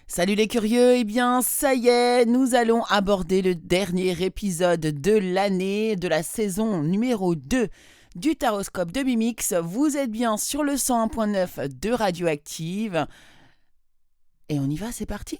Salut les curieux, eh bien ça y est, nous allons aborder le dernier épisode de l'année, de la saison numéro 2 du Taroscope de Mimix. Vous êtes bien sur le 101.9 de Radioactive. Et on y va, c'est parti.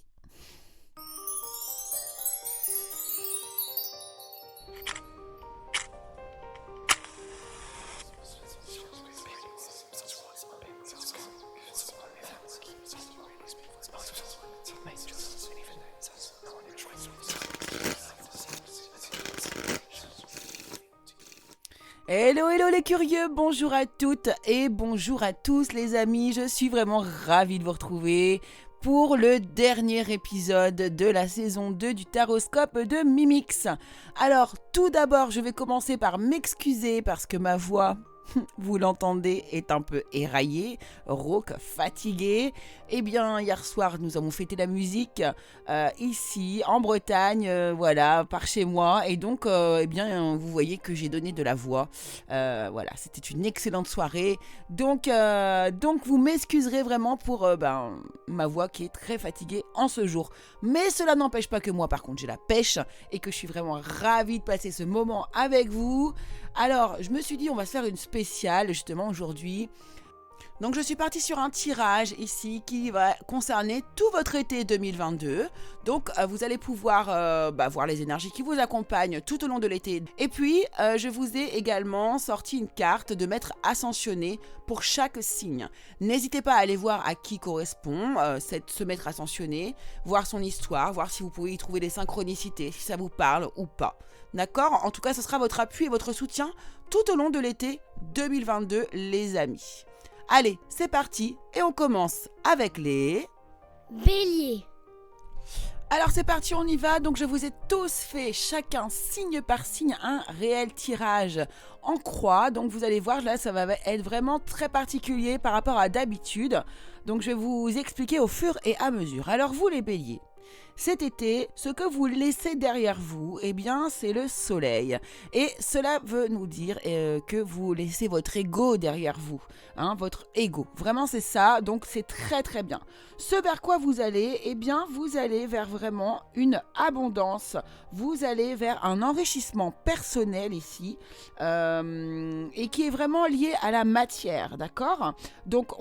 Hello, hello les curieux, bonjour à toutes et bonjour à tous les amis, je suis vraiment ravie de vous retrouver pour le dernier épisode de la saison 2 du Taroscope de Mimix. Alors tout d'abord, je vais commencer par m'excuser parce que ma voix, vous l'entendez, est un peu éraillée, rauque, fatiguée. Eh bien, hier soir, nous avons fêté la musique ici, en Bretagne, voilà, par chez moi. Et donc, eh bien, vous voyez que j'ai donné de la voix. Voilà, c'était une excellente soirée. Donc vous m'excuserez vraiment pour ma voix qui est très fatiguée en ce jour. Mais cela n'empêche pas que moi, par contre, j'ai la pêche et que je suis vraiment ravie de passer ce moment avec vous. Alors, je me suis dit, on va se faire une spéciale justement aujourd'hui. Donc, je suis partie sur un tirage ici qui va concerner tout votre été 2022. Donc, vous allez pouvoir voir les énergies qui vous accompagnent tout au long de l'été. Et puis, je vous ai également sorti une carte de maître ascensionné pour chaque signe. N'hésitez pas à aller voir à qui correspond ce maître ascensionné, voir son histoire, voir si vous pouvez y trouver des synchronicités, si ça vous parle ou pas. D'accord ? En tout cas, ce sera votre appui et votre soutien tout au long de l'été 2022, les amis. Allez, c'est parti et on commence avec les... Bélier. Alors c'est parti, on y va. Donc je vous ai tous fait chacun signe par signe un réel tirage en croix. Donc vous allez voir là, ça va être vraiment très particulier par rapport à d'habitude. Donc je vais vous expliquer au fur et à mesure. Alors vous les béliers, cet été, ce que vous laissez derrière vous, eh bien, c'est le soleil. Et cela veut nous dire que vous laissez votre ego derrière vous. Hein, votre ego. Vraiment, c'est ça. Donc, c'est très, très bien. Ce vers quoi vous allez, eh bien, vous allez vers vraiment une abondance. Vous allez vers un enrichissement personnel ici. Et qui est vraiment lié à la matière. D'accord ? Donc,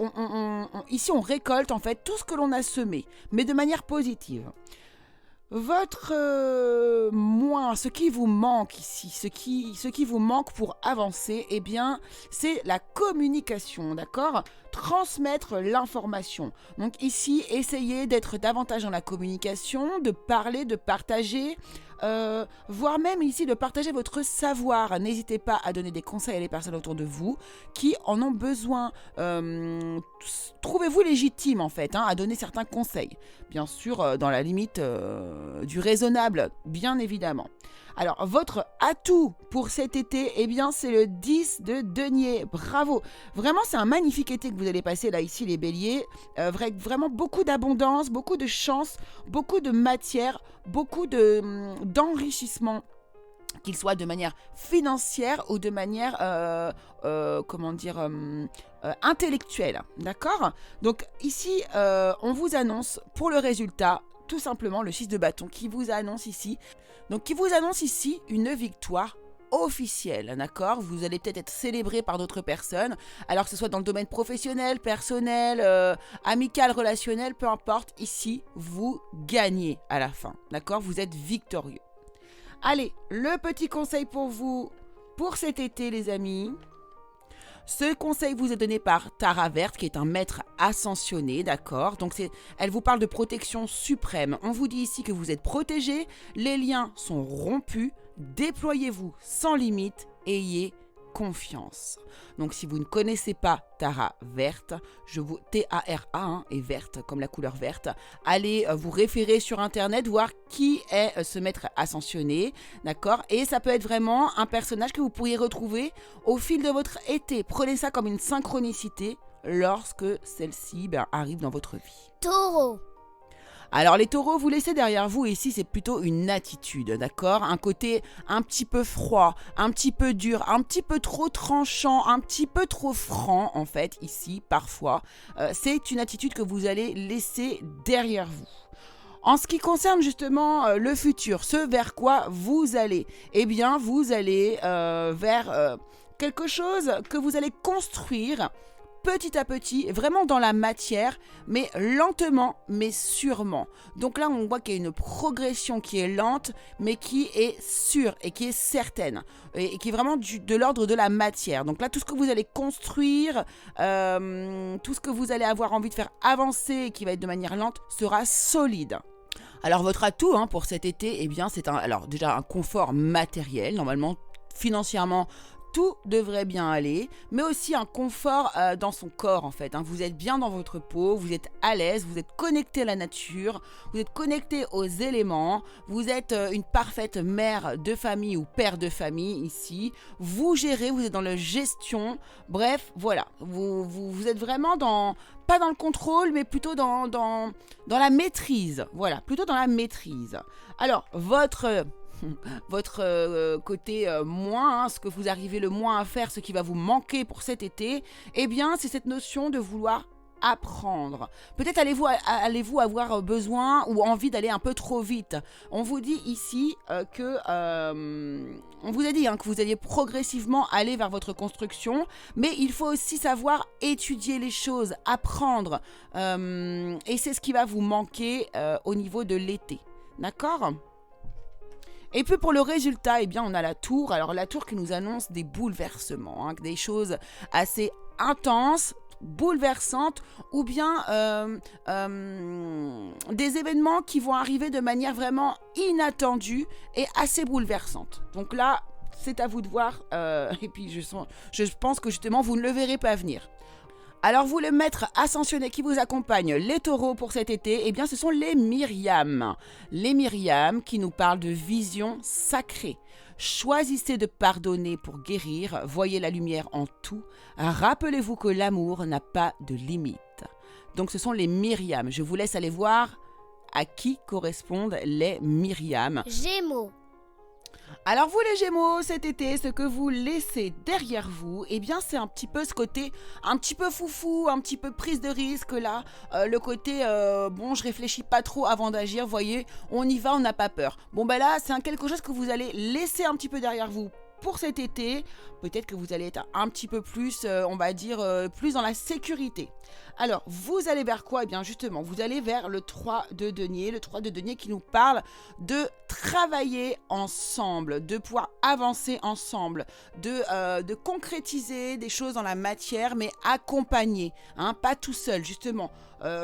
ici, on récolte, en fait, tout ce que l'on a semé. Mais de manière positive. Votre moins, ce qui vous manque ici, ce qui vous manque pour avancer, eh bien, c'est la communication, d'accord ? Transmettre l'information. Donc ici, essayez d'être davantage dans la communication, de parler, de partager, voire même ici de partager votre savoir. N'hésitez pas à donner des conseils à les personnes autour de vous qui en ont besoin. Trouvez-vous légitime en fait à donner certains conseils. Bien sûr, dans la limite du raisonnable, bien évidemment. Alors, votre atout pour cet été, eh bien, c'est le 10 de denier. Bravo. Vraiment, c'est un magnifique été que vous allez passer là, ici, les béliers. Vraiment beaucoup d'abondance, beaucoup de chance, beaucoup de matière, beaucoup d'enrichissement, qu'il soit de manière financière ou de manière, intellectuelle. D'accord ? Donc, ici, on vous annonce pour le résultat, tout simplement, le 6 de bâton qui vous annonce ici. Donc, qui vous annonce ici une victoire officielle, d'accord ? Vous allez peut-être être célébré par d'autres personnes, alors que ce soit dans le domaine professionnel, personnel, amical, relationnel, peu importe, ici, vous gagnez à la fin, d'accord ? Vous êtes victorieux. Allez, le petit conseil pour vous, pour cet été, les amis. Ce conseil vous est donné par Tara Verte, qui est un maître ascensionné, d'accord ? Donc, elle vous parle de protection suprême. On vous dit ici que vous êtes protégé, les liens sont rompus, déployez-vous sans limite, ayez confiance. Donc, si vous ne connaissez pas Tara Verte, T-A-R-A, et verte, comme la couleur verte, allez vous référer sur Internet, voir qui est ce maître ascensionné, d'accord ? Et ça peut être vraiment un personnage que vous pourriez retrouver au fil de votre été. Prenez ça comme une synchronicité lorsque celle-ci arrive dans votre vie. Taureau. Alors les taureaux, vous laissez derrière vous, ici c'est plutôt une attitude, d'accord ? Un côté un petit peu froid, un petit peu dur, un petit peu trop tranchant, un petit peu trop franc en fait, ici parfois. C'est une attitude que vous allez laisser derrière vous. En ce qui concerne justement le futur, ce vers quoi vous allez, eh bien vous allez vers quelque chose que vous allez construire petit à petit, vraiment dans la matière, mais lentement, mais sûrement. Donc là, on voit qu'il y a une progression qui est lente, mais qui est sûre et qui est certaine, et qui est vraiment de l'ordre de la matière. Donc là, tout ce que vous allez construire, tout ce que vous allez avoir envie de faire avancer, et qui va être de manière lente, sera solide. Alors votre atout pour cet été, eh bien c'est déjà un confort matériel, normalement financièrement tout devrait bien aller, mais aussi un confort dans son corps en fait. Vous êtes bien dans votre peau, vous êtes à l'aise, vous êtes connecté à la nature, vous êtes connecté aux éléments, vous êtes une parfaite mère de famille ou père de famille ici, vous gérez, vous êtes dans la gestion, bref, voilà, vous êtes vraiment pas dans le contrôle, mais plutôt dans la maîtrise, voilà, plutôt dans la maîtrise. Alors, votre côté moins, ce que vous arrivez le moins à faire, ce qui va vous manquer pour cet été, eh bien c'est cette notion de vouloir apprendre. Peut-être allez-vous avoir besoin ou envie d'aller un peu trop vite. On vous dit ici on vous a dit que vous alliez progressivement aller vers votre construction, mais il faut aussi savoir étudier les choses, apprendre, et c'est ce qui va vous manquer au niveau de l'été. D'accord ? Et puis pour le résultat, eh bien on a la tour. Alors la tour qui nous annonce des bouleversements, des choses assez intenses, bouleversantes, ou bien des événements qui vont arriver de manière vraiment inattendue et assez bouleversante. Donc là, c'est à vous de voir. Et puis je pense que justement vous ne le verrez pas venir. Alors vous, le maître ascensionné qui vous accompagne, les taureaux pour cet été, eh bien ce sont les Myriam. Les Myriam qui nous parlent de vision sacrée. Choisissez de pardonner pour guérir, voyez la lumière en tout. Rappelez-vous que l'amour n'a pas de limite. Donc ce sont les Myriam. Je vous laisse aller voir à qui correspondent les Myriam. Gémeaux. Alors vous les Gémeaux, cet été, ce que vous laissez derrière vous, eh bien c'est un petit peu ce côté un petit peu foufou, un petit peu prise de risque là, le côté je réfléchis pas trop avant d'agir, voyez, on y va, on n'a pas peur. Bon ben là, c'est quelque chose que vous allez laisser un petit peu derrière vous pour cet été. Peut-être que vous allez être un petit peu plus, plus dans la sécurité. Alors, vous allez vers quoi ? Eh bien, justement, vous allez vers le 3 de denier. Le 3 de denier qui nous parle de travailler ensemble, de pouvoir avancer ensemble, de concrétiser des choses dans la matière, mais accompagné, pas tout seul, justement.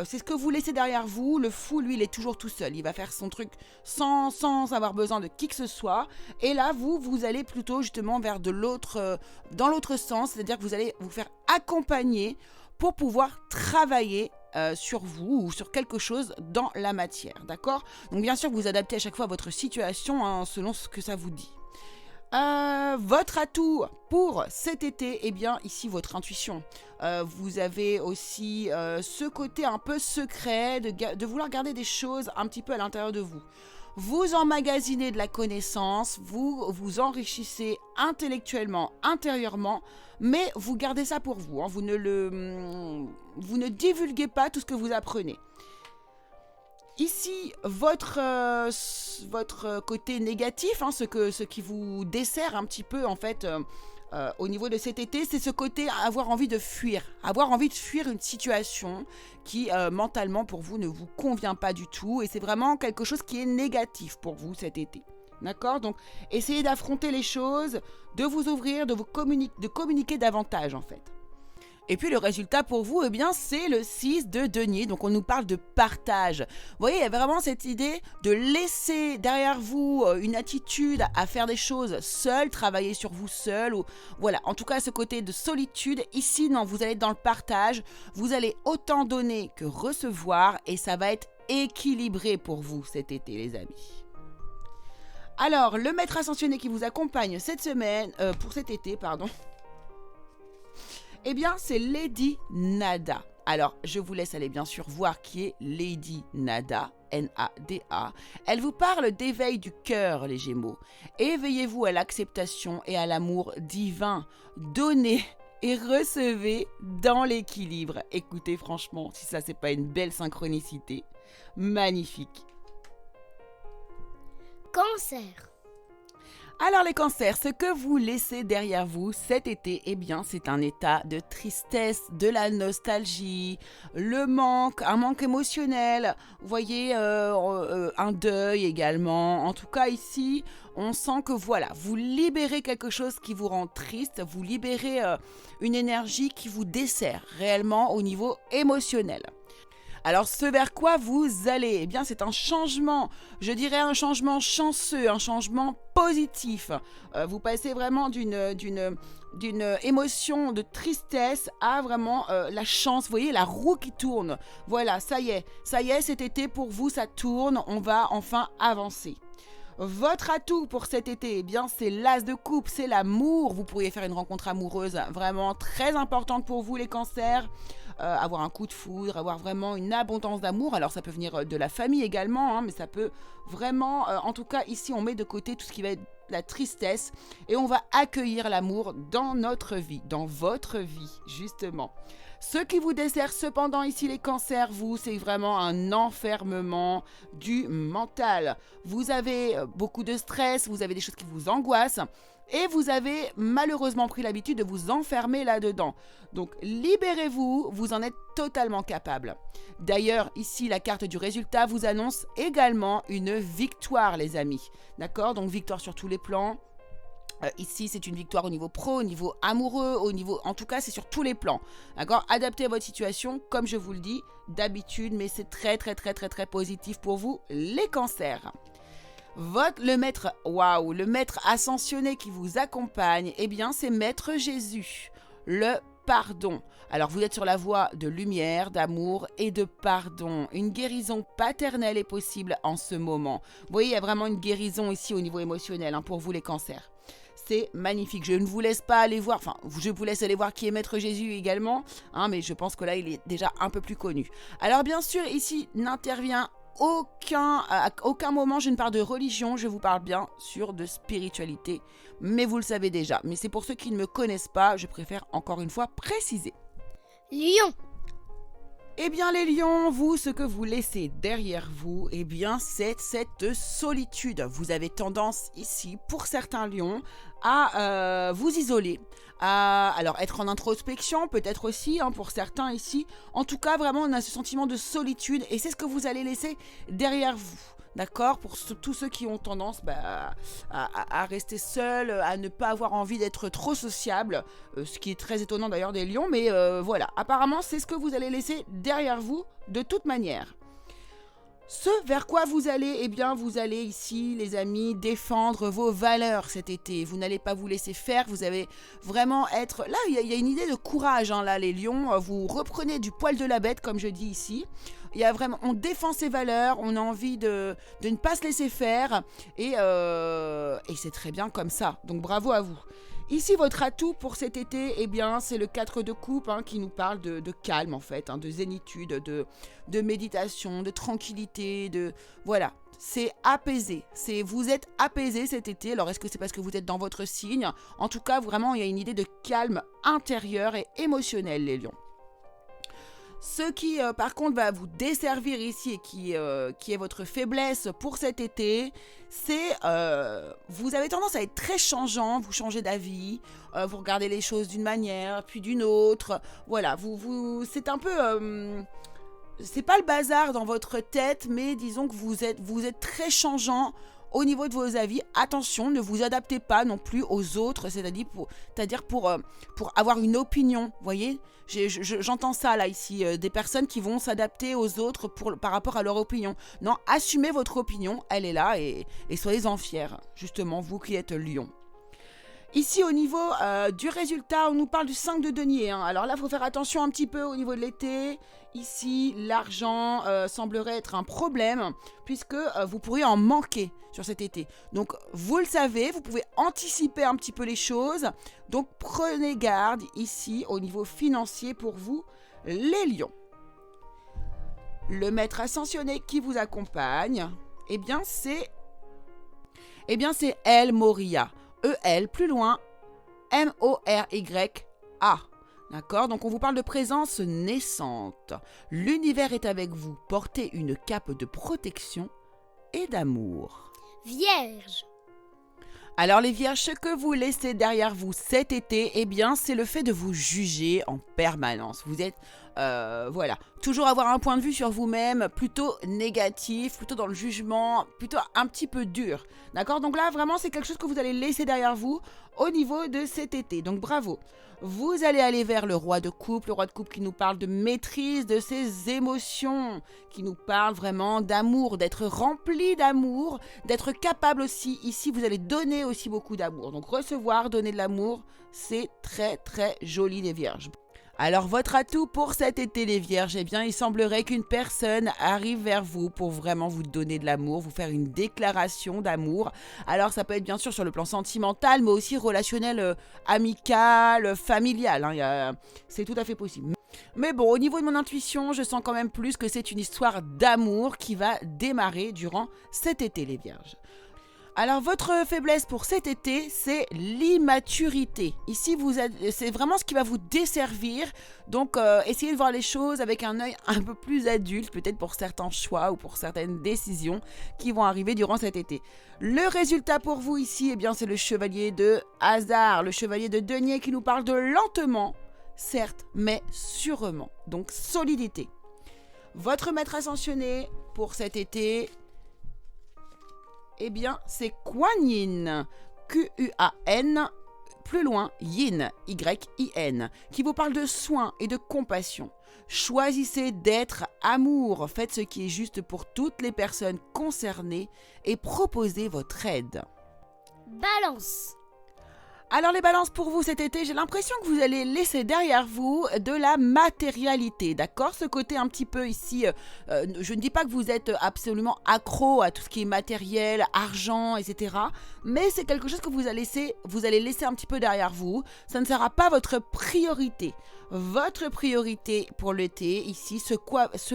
C'est ce que vous laissez derrière vous. Le fou, lui, il est toujours tout seul. Il va faire son truc sans avoir besoin de qui que ce soit. Et là, vous allez plutôt, justement, vers dans l'autre sens. C'est-à-dire que vous allez vous faire accompagner pour pouvoir travailler sur vous ou sur quelque chose dans la matière, d'accord ? Donc bien sûr, vous adaptez à chaque fois à votre situation selon ce que ça vous dit. Votre atout pour cet été, eh bien ici votre intuition. Vous avez aussi ce côté un peu secret de vouloir garder des choses un petit peu à l'intérieur de vous. Vous emmagasinez de la connaissance, vous vous enrichissez intellectuellement, intérieurement, mais vous gardez ça pour vous. Vous ne divulguez pas tout ce que vous apprenez. Ici, votre côté négatif, ce qui vous dessert un petit peu en fait au niveau de cet été, c'est ce côté avoir envie de fuir une situation qui mentalement pour vous ne vous convient pas du tout, et c'est vraiment quelque chose qui est négatif pour vous cet été. D'accord ? Donc, essayez d'affronter les choses, de vous ouvrir, de communiquer davantage en fait. Et puis le résultat pour vous, eh bien, c'est le 6 de denier. Donc on nous parle de partage. Vous voyez, il y a vraiment cette idée de laisser derrière vous une attitude à faire des choses seul, travailler sur vous seul. Voilà, en tout cas ce côté de solitude. Ici, non, vous allez être dans le partage. Vous allez autant donner que recevoir, et ça va être équilibré pour vous cet été, les amis. Alors, le maître ascensionné qui vous accompagne pour cet été, eh bien, c'est Lady Nada. Alors, je vous laisse aller bien sûr voir qui est Lady Nada, N-A-D-A. Elle vous parle d'éveil du cœur, les Gémeaux. Éveillez-vous à l'acceptation et à l'amour divin. Donnez et recevez dans l'équilibre. Écoutez, franchement, si ça, c'est pas une belle synchronicité, magnifique. Cancer. Alors les cancers, ce que vous laissez derrière vous cet été, eh bien c'est un état de tristesse, de la nostalgie, un manque émotionnel, vous voyez, un deuil également. En tout cas ici, on sent que voilà, vous libérez quelque chose qui vous rend triste, vous libérez une énergie qui vous dessert réellement au niveau émotionnel. Alors ce vers quoi vous allez, eh bien c'est un changement, je dirais un changement chanceux, un changement positif. Vous passez vraiment d'une émotion de tristesse à vraiment la chance, vous voyez la roue qui tourne. Voilà, ça y est, cet été pour vous ça tourne, on va enfin avancer. Votre atout pour cet été, eh bien, c'est l'as de coupe, c'est l'amour. Vous pourriez faire une rencontre amoureuse vraiment très importante pour vous, les cancers. Avoir un coup de foudre, avoir vraiment une abondance d'amour. Alors, ça peut venir de la famille également, hein, mais ça peut vraiment... en tout cas, ici, on met de côté tout ce qui va être la tristesse et on va accueillir l'amour dans notre vie, dans votre vie, justement. Ce qui vous dessert cependant ici les cancers, vous, c'est vraiment un enfermement du mental. Vous avez beaucoup de stress, vous avez des choses qui vous angoissent et vous avez malheureusement pris l'habitude de vous enfermer là-dedans. Donc libérez-vous, vous en êtes totalement capable. D'ailleurs, ici, la carte du résultat vous annonce également une victoire, les amis. D'accord ? Donc victoire sur tous les plans. Ici, c'est une victoire au niveau pro, au niveau amoureux, en tout cas, c'est sur tous les plans. D'accord ? Adaptez à votre situation, comme je vous le dis d'habitude, mais c'est très, très, très, très, très positif pour vous, les cancers. Le maître ascensionné qui vous accompagne, eh bien, c'est Maître Jésus, le pardon. Alors, vous êtes sur la voie de lumière, d'amour et de pardon. Une guérison paternelle est possible en ce moment. Vous voyez, il y a vraiment une guérison ici au niveau émotionnel pour vous, les cancers. C'est magnifique. Je ne vous laisse pas aller voir, je vous laisse aller voir qui est Maître Jésus également, mais je pense que là, il est déjà un peu plus connu. Alors, bien sûr, ici, n'intervient à aucun moment, je ne parle de religion, je vous parle bien sûr de spiritualité, mais vous le savez déjà. Mais c'est pour ceux qui ne me connaissent pas, je préfère encore une fois préciser. Lion. Eh bien les lions, vous, ce que vous laissez derrière vous, eh bien c'est cette solitude. Vous avez tendance ici, pour certains lions, à vous isoler, à être en introspection peut-être aussi, pour certains ici. En tout cas, vraiment, on a ce sentiment de solitude et c'est ce que vous allez laisser derrière vous. D'accord ? Pour tous ceux qui ont tendance à rester seuls, à ne pas avoir envie d'être trop sociables, ce qui est très étonnant d'ailleurs des lions, mais voilà, apparemment c'est ce que vous allez laisser derrière vous de toute manière. Ce vers quoi vous allez, eh bien vous allez ici, les amis, défendre vos valeurs cet été. Vous n'allez pas vous laisser faire, vous allez vraiment être... Là, il y a une idée de courage, là, les lions. Vous reprenez du poil de la bête, comme je dis ici. Il y a vraiment, on défend ses valeurs, on a envie de ne pas se laisser faire. Et c'est très bien comme ça. Donc bravo à vous. Ici, votre atout pour cet été, eh bien, c'est le 4 de coupe qui nous parle de calme, en fait, de zénitude, de méditation, de tranquillité, voilà, c'est apaisé. Vous êtes apaisé cet été. Alors, est-ce que c'est parce que vous êtes dans votre signe ? En tout cas, vraiment, il y a une idée de calme intérieur et émotionnel, les lions. Ce qui, par contre, va vous desservir ici et qui est votre faiblesse pour cet été, c'est vous avez tendance à être très changeant, vous changez d'avis, vous regardez les choses d'une manière, puis d'une autre. Voilà, c'est un peu... c'est pas le bazar dans votre tête, mais disons que vous êtes très changeant au niveau de vos avis. Attention, ne vous adaptez pas non plus aux autres, c'est-à-dire pour avoir une opinion, vous voyez ? J'entends ça là ici, des personnes qui vont s'adapter aux autres par rapport à leur opinion. Non, assumez votre opinion, elle est là et soyez-en fiers, justement, vous qui êtes lion. Ici, au niveau du résultat, on nous parle du 5 de denier. Alors là, il faut faire attention un petit peu au niveau de l'été. Ici, l'argent semblerait être un problème puisque vous pourriez en manquer sur cet été. Donc, vous le savez, vous pouvez anticiper un petit peu les choses. Donc, prenez garde ici au niveau financier pour vous, les lions. Le maître ascensionné qui vous accompagne, eh bien, c'est El Moria. E-L, plus loin, M-O-R-Y-A. D'accord ? Donc, on vous parle de présence naissante. L'univers est avec vous. Portez une cape de protection et d'amour. Vierge. Alors les vierges, ce que vous laissez derrière vous cet été, eh bien c'est le fait de vous juger en permanence. Vous êtes, toujours avoir un point de vue sur vous-même plutôt négatif, plutôt dans le jugement, plutôt un petit peu dur. D'accord? Donc là vraiment c'est quelque chose que vous allez laisser derrière vous au niveau de cet été. Donc bravo. Vous allez aller vers le roi de coupe qui nous parle de maîtrise de ses émotions, qui nous parle vraiment d'amour, d'être rempli d'amour, d'être capable aussi, ici vous allez donner aussi beaucoup d'amour. Donc recevoir, donner de l'amour, c'est très très joli les vierges. Alors votre atout pour cet été les vierges, eh bien il semblerait qu'une personne arrive vers vous pour vraiment vous donner de l'amour, vous faire une déclaration d'amour. Alors ça peut être bien sûr sur le plan sentimental, mais aussi relationnel, amical, familial, hein, c'est tout à fait possible. Mais bon, au niveau de mon intuition, je sens quand même plus que c'est une histoire d'amour qui va démarrer durant cet été les vierges. Alors votre faiblesse pour cet été, c'est l'immaturité. Ici, c'est vraiment ce qui va vous desservir. Donc essayez de voir les choses avec un œil un peu plus adulte, peut-être pour certains choix ou pour certaines décisions qui vont arriver durant cet été. Le résultat pour vous ici, eh bien, c'est le chevalier de hasard, le chevalier de denier qui nous parle de lentement, certes, mais sûrement. Donc solidité. Votre maître ascensionné pour cet été, eh bien, c'est Kuan Yin, Q-U-A-N, plus loin, Yin, Y-I-N, qui vous parle de soin et de compassion. Choisissez d'être amour, faites ce qui est juste pour toutes les personnes concernées et proposez votre aide. Balance. Alors les balances pour vous cet été, j'ai l'impression que vous allez laisser derrière vous de la matérialité, d'accord? Ce côté un petit peu ici, je ne dis pas que vous êtes absolument accro à tout ce qui est matériel, argent, etc. Mais c'est quelque chose que vous allez laisser un petit peu derrière vous. Ça ne sera pas votre priorité. Votre priorité pour l'été, ici, ce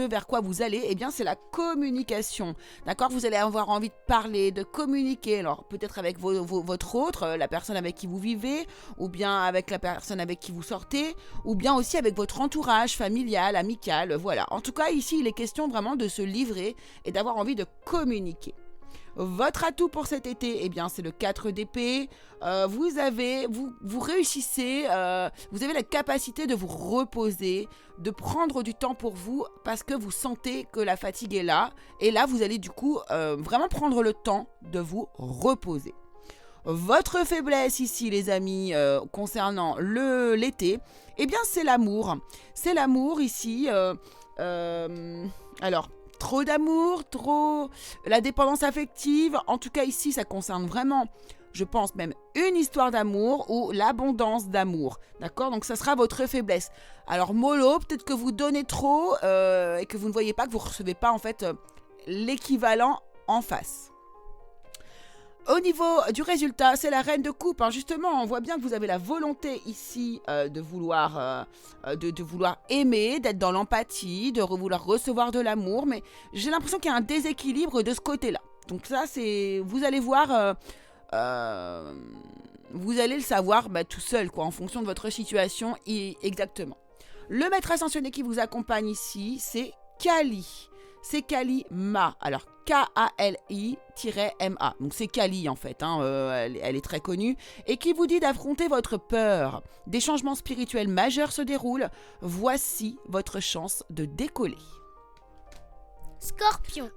vers quoi vous allez, eh bien c'est la communication, d'accord? Vous allez avoir envie de parler, de communiquer, alors peut-être avec votre autre, la personne avec qui vous vivez, ou bien avec la personne avec qui vous sortez, ou bien aussi avec votre entourage familial, amical, voilà. En tout cas, ici, il est question vraiment de se livrer et d'avoir envie de communiquer. Votre atout pour cet été, eh bien, c'est le 4 d'épée. Vous réussissez, vous avez la capacité de vous reposer, de prendre du temps pour vous parce que vous sentez que la fatigue est là. Et là, vous allez du coup vraiment prendre le temps de vous reposer. Votre faiblesse ici, les amis, concernant l'été, eh bien, c'est l'amour. C'est l'amour ici. Alors, trop d'amour, la dépendance affective. En tout cas, ici, ça concerne vraiment, je pense même, une histoire d'amour ou l'abondance d'amour. D'accord? Donc, ça sera votre faiblesse. Alors, mollo, peut-être que vous donnez trop et que vous ne voyez pas, que vous ne recevez pas, en fait, l'équivalent en face. Au niveau du résultat, c'est la reine de coupe. Hein. Justement, on voit bien que vous avez la volonté ici de vouloir aimer, d'être dans l'empathie, de vouloir recevoir de l'amour. Mais j'ai l'impression qu'il y a un déséquilibre de ce côté-là. Donc ça, vous allez voir, vous allez le savoir tout seul, quoi, en fonction de votre situation exactement. Le maître ascensionné qui vous accompagne ici, c'est Kali. C'est Kali Ma. Alors, K-A-L-I-M-A. Donc, c'est Kali, en fait. Hein, elle est très connue. Et qui vous dit d'affronter votre peur. Des changements spirituels majeurs se déroulent. Voici votre chance de décoller. Scorpion.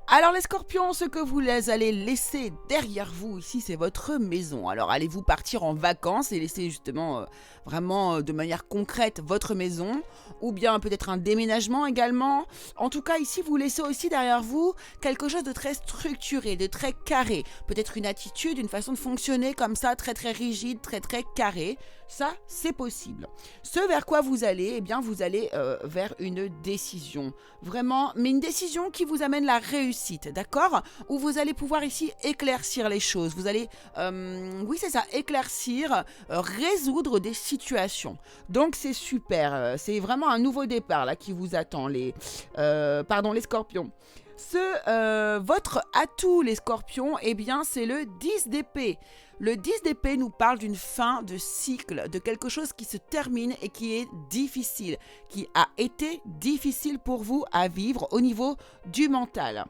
Alors les scorpions, ce que vous allez laisser derrière vous ici, c'est votre maison. Alors allez-vous partir en vacances et laisser justement vraiment de manière concrète votre maison, ou bien peut-être un déménagement également. En tout cas ici, vous laissez aussi derrière vous quelque chose de très structuré, de très carré. Peut-être une attitude, une façon de fonctionner comme ça, très très rigide, très très carré. Ça, c'est possible. Ce vers quoi vous allez, eh bien vous allez vers une décision. Vraiment, mais une décision qui vous amène la réussite, d'accord? Où vous allez pouvoir ici éclaircir les choses. Vous allez, oui c'est ça, éclaircir, résoudre des situations. Donc c'est super, c'est vraiment un nouveau départ là qui vous attend, les scorpions. Votre atout, les scorpions, eh bien, c'est le 10 d'épée. Le 10 d'épée nous parle d'une fin de cycle, de quelque chose qui se termine et qui est difficile, qui a été difficile pour vous à vivre au niveau du mental.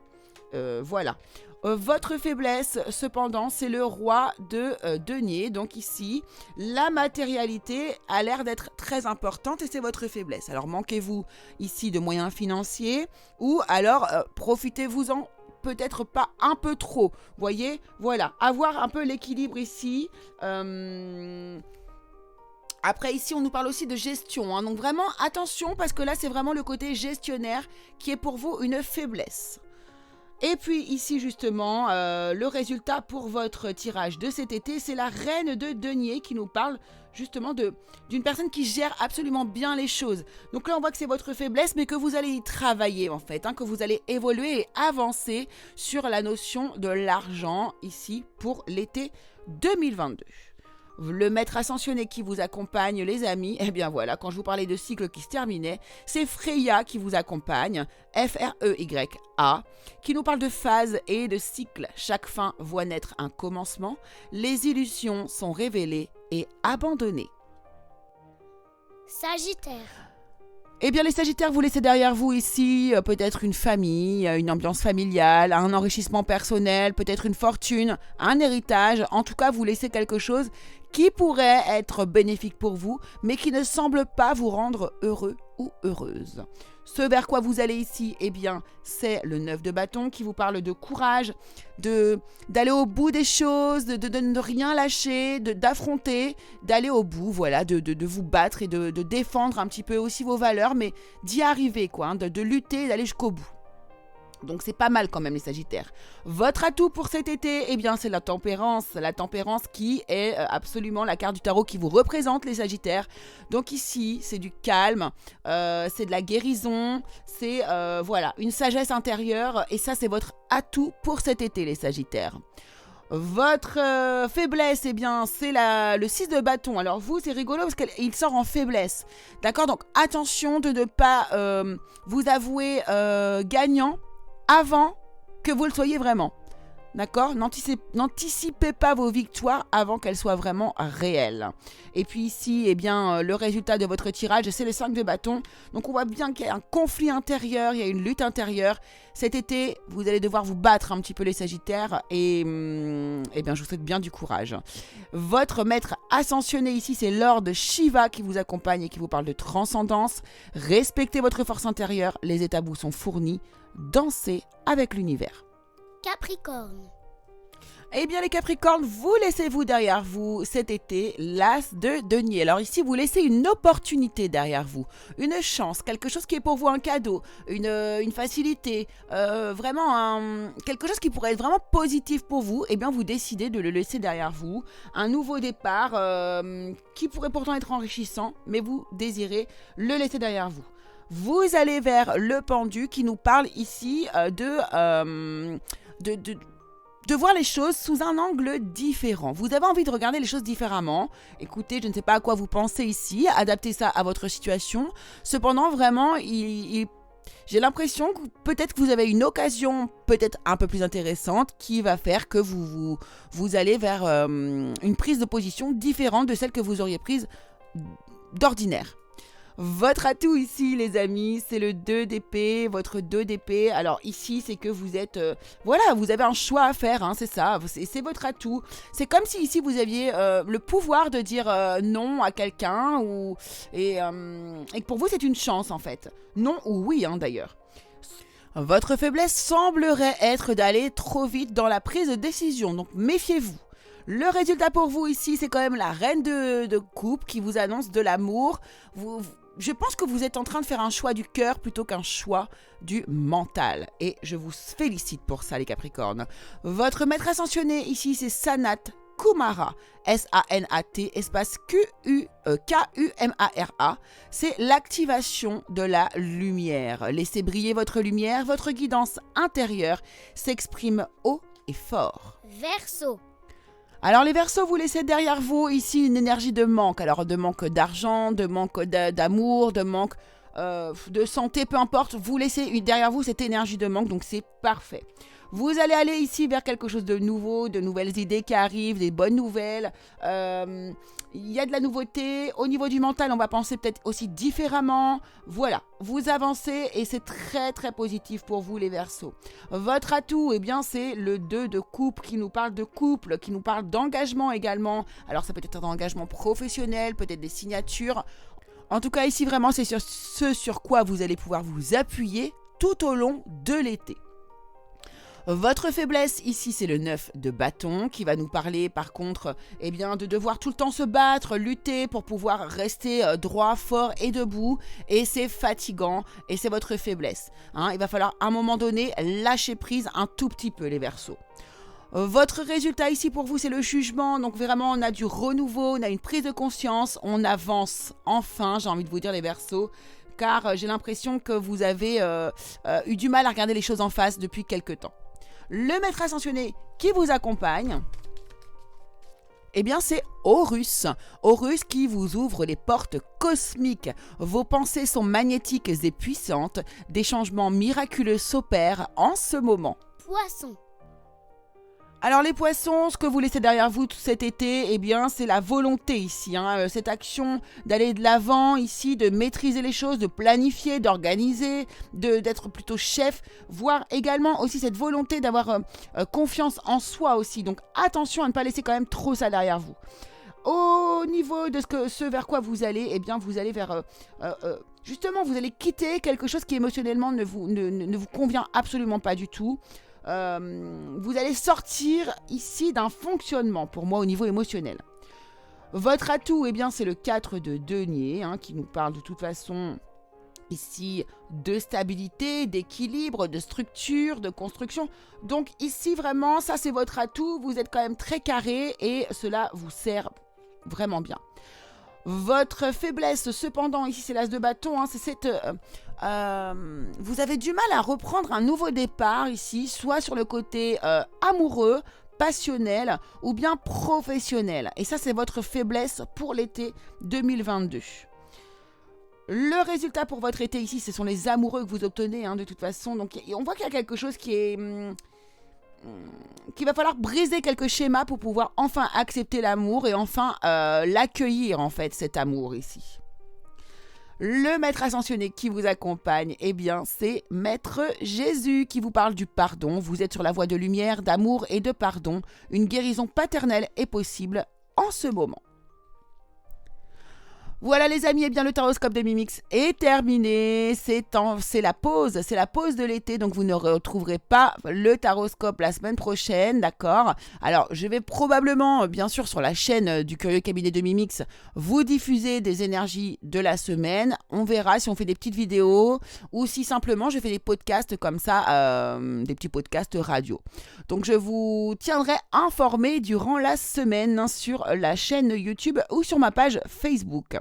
Voilà. Votre faiblesse, cependant, c'est le roi de denier. Donc ici, la matérialité a l'air d'être très importante et c'est votre faiblesse. Alors manquez-vous ici de moyens financiers ou alors profitez-vous-en peut-être pas un peu trop. Voyez, voilà, avoir un peu l'équilibre ici. Après, ici, on nous parle aussi de gestion. Donc vraiment, attention, parce que là, c'est vraiment le côté gestionnaire qui est pour vous une faiblesse. Et puis ici, justement, le résultat pour votre tirage de cet été, c'est la reine de denier qui nous parle justement d'une personne qui gère absolument bien les choses. Donc là, on voit que c'est votre faiblesse, mais que vous allez y travailler, en fait, que vous allez évoluer et avancer sur la notion de l'argent, ici, pour l'été 2022. Le maître ascensionné qui vous accompagne, les amis, eh bien voilà, quand je vous parlais de cycle qui se terminait, c'est Freya qui vous accompagne, F-R-E-Y-A, qui nous parle de phase et de cycle. Chaque fin voit naître un commencement, les illusions sont révélées et abandonnées. Sagittaire. Eh bien, les Sagittaires, vous laissez derrière vous ici peut-être une famille, une ambiance familiale, un enrichissement personnel, peut-être une fortune, un héritage. En tout cas, vous laissez quelque chose qui pourrait être bénéfique pour vous, mais qui ne semble pas vous rendre heureux ou heureuse. Ce vers quoi vous allez ici, eh bien, c'est le 9 de bâton qui vous parle de courage, d'aller au bout des choses, de ne rien lâcher, d'affronter, d'aller au bout, voilà, de vous battre et de défendre un petit peu aussi vos valeurs, mais d'y arriver, quoi, de lutter et d'aller jusqu'au bout. Donc c'est pas mal quand même les Sagittaires. Votre atout pour cet été, eh bien c'est la tempérance qui est absolument la carte du tarot qui vous représente les Sagittaires. Donc ici c'est du calme, c'est de la guérison, c'est voilà une sagesse intérieure et ça c'est votre atout pour cet été les Sagittaires. Votre faiblesse, eh bien, c'est le 6 de bâton. Alors vous, c'est rigolo parce qu'il sort en faiblesse. D'accord? Donc attention de ne pas vous avouer gagnant avant que vous le soyez vraiment. D'accord? N'anticipez pas vos victoires avant qu'elles soient vraiment réelles. Et puis ici, eh bien, le résultat de votre tirage, c'est le 5 de bâton. Donc on voit bien qu'il y a un conflit intérieur, il y a une lutte intérieure. Cet été, vous allez devoir vous battre un petit peu les Sagittaires et eh bien, je vous souhaite bien du courage. Votre maître ascensionné ici, c'est Lord Shiva qui vous accompagne et qui vous parle de transcendance. Respectez votre force intérieure, les états vous sont fournis. Dansez avec l'univers. Capricorne. Eh bien les Capricornes, vous laissez-vous derrière vous cet été l'as de denier. Alors ici, vous laissez une opportunité derrière vous, une chance, quelque chose qui est pour vous un cadeau, une facilité, vraiment quelque chose qui pourrait être vraiment positif pour vous. Eh bien vous décidez de le laisser derrière vous, un nouveau départ qui pourrait pourtant être enrichissant, mais vous désirez le laisser derrière vous. Vous allez vers le pendu qui nous parle ici de voir les choses sous un angle différent. Vous avez envie de regarder les choses différemment. Écoutez, je ne sais pas à quoi vous pensez ici, adaptez ça à votre situation. Cependant, vraiment, j'ai l'impression que peut-être que vous avez une occasion peut-être un peu plus intéressante qui va faire que vous allez vers une prise de position différente de celle que vous auriez prise d'ordinaire. Votre atout ici, les amis, c'est le 2 d'épée, votre 2 d'épée. Alors ici, c'est que vous êtes... voilà, vous avez un choix à faire, c'est ça, c'est votre atout. C'est comme si ici, vous aviez le pouvoir de dire non à quelqu'un et que pour vous, c'est une chance, en fait. Non ou oui, d'ailleurs. Votre faiblesse semblerait être d'aller trop vite dans la prise de décision, donc méfiez-vous. Le résultat pour vous ici, c'est quand même la reine de coupe qui vous annonce de l'amour. Je pense que vous êtes en train de faire un choix du cœur plutôt qu'un choix du mental. Et je vous félicite pour ça, les Capricornes. Votre maître ascensionné ici, c'est Sanat Kumara. S-A-N-A-T, espace K-U-M-A-R-A. C'est l'activation de la lumière. Laissez briller votre lumière. Votre guidance intérieure s'exprime haut et fort. Verseau. Alors les Verseaux, vous laissez derrière vous ici une énergie de manque. Alors de manque d'argent, de manque d'amour, de manque de santé, peu importe. Vous laissez derrière vous cette énergie de manque, donc c'est parfait. Vous allez aller ici vers quelque chose de nouveau, de nouvelles idées qui arrivent, des bonnes nouvelles. Il y a de la nouveauté. Au niveau du mental, on va penser peut-être aussi différemment. Voilà, vous avancez et c'est très très positif pour vous les Verseaux. Votre atout, eh bien, c'est le 2 de coupe qui nous parle de couple, qui nous parle d'engagement également. Alors ça peut être un engagement professionnel, peut-être des signatures. En tout cas, ici vraiment, c'est sur ce sur quoi vous allez pouvoir vous appuyer tout au long de l'été. Votre faiblesse ici, c'est le 9 de bâton qui va nous parler par contre eh bien, de devoir tout le temps se battre, lutter pour pouvoir rester droit, fort et debout. Et c'est fatigant et c'est votre faiblesse. Il va falloir à un moment donné lâcher prise un tout petit peu les Verseaux. Votre résultat ici pour vous, c'est le jugement. Donc vraiment, on a du renouveau, on a une prise de conscience, on avance enfin, j'ai envie de vous dire les Verseaux. Car j'ai l'impression que vous avez eu du mal à regarder les choses en face depuis quelque temps. Le maître ascensionné qui vous accompagne, eh bien c'est Horus. Horus qui vous ouvre les portes cosmiques. Vos pensées sont magnétiques et puissantes. Des changements miraculeux s'opèrent en ce moment. Poisson. Alors les poissons, ce que vous laissez derrière vous tout cet été, eh bien c'est la volonté ici, cette action d'aller de l'avant ici, de maîtriser les choses, de planifier, d'organiser, d'être plutôt chef, voire également aussi cette volonté d'avoir confiance en soi aussi. Donc attention à ne pas laisser quand même trop ça derrière vous. Au niveau de ce vers quoi vous allez, eh bien vous allez vers... justement, vous allez quitter quelque chose qui émotionnellement ne vous convient absolument pas du tout. Vous allez sortir ici d'un fonctionnement pour moi au niveau émotionnel. Votre atout, eh bien, c'est le 4 de denier qui nous parle de toute façon ici de stabilité, d'équilibre, de structure, de construction. Donc ici vraiment, ça c'est votre atout. Vous êtes quand même très carré et cela vous sert vraiment bien. Votre faiblesse, cependant, ici c'est l'as de bâton, c'est cette... vous avez du mal à reprendre un nouveau départ ici, soit sur le côté amoureux, passionnel ou bien professionnel. Et ça, c'est votre faiblesse pour l'été 2022. Le résultat pour votre été ici, ce sont les amoureux que vous obtenez de toute façon. Donc on voit qu'il y a quelque chose qu'il va falloir briser quelques schémas pour pouvoir enfin accepter l'amour et enfin l'accueillir en fait cet amour ici. Le maître ascensionné qui vous accompagne, eh bien c'est Maître Jésus qui vous parle du pardon. Vous êtes sur la voie de lumière, d'amour et de pardon. Une guérison paternelle est possible en ce moment. Voilà les amis, eh bien le taroscope de Mimix est terminé, c'est la pause de l'été, donc vous ne retrouverez pas le taroscope la semaine prochaine, d'accord? Alors je vais probablement, bien sûr sur la chaîne du Curieux Cabinet de Mimix, vous diffuser des énergies de la semaine, on verra si on fait des petites vidéos ou si simplement je fais des podcasts comme ça, des petits podcasts radio. Donc je vous tiendrai informé durant la semaine sur la chaîne YouTube ou sur ma page Facebook.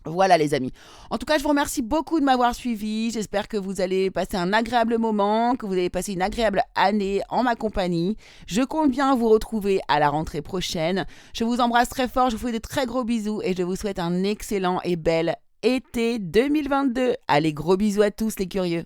Voilà les amis. En tout cas, je vous remercie beaucoup de m'avoir suivi. J'espère que vous allez passer un agréable moment, que vous allez passer une agréable année en ma compagnie. Je compte bien vous retrouver à la rentrée prochaine. Je vous embrasse très fort, je vous fais de très gros bisous et je vous souhaite un excellent et bel été 2022. Allez, gros bisous à tous les curieux.